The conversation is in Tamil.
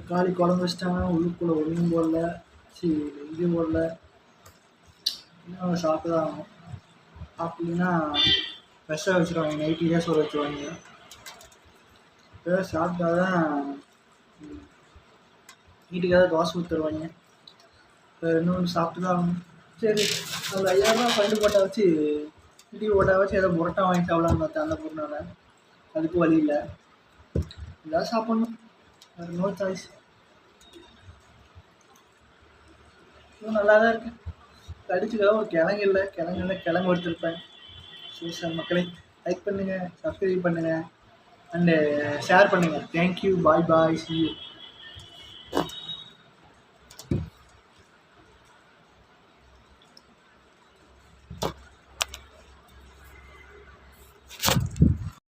தக்காளி குழம்பு வச்சுட்டாங்க, உள்ளுக்குள்ளே ஒன்றும் போடல, சி இது போடல. இன்னும் சாப்பிட்டு தான் ஆகணும். அப்படின்னா ஃப்ரெஷ்ஷாக வச்சுருவாங்க, நைட்டு தான் சோறு வச்சுருவாங்க. சாப்பிட்டா தான் வீட்டுக்காக தோசை ஊற்றுருவாங்க. இன்னொன்று சாப்பிட்டு தான் ஆகணும். சரி, ஒரு 5000 ஃபண்டு போட்டா வச்சு இட்லி போட்டா வச்சு ஏதோ புரோட்டா வாங்கி சாப்பிடலான்னு பார்த்தேன். அந்த பொருளால் அதுக்கு வழி இல்லை, ஏதாவது சாப்பிட்ணும், வேறு நோ சாய்ஸ். நல்லா தான் இருக்கேன். அடிச்சுக்காக ஒரு கிழங்கு எடுத்துருப்பேன். ஸோ சார் மக்களை லைக் பண்ணுங்கள், சப்ஸ்கிரைப் பண்ணுங்கள் அண்டு ஷேர் பண்ணுங்கள். Thank you, bye bye, C you.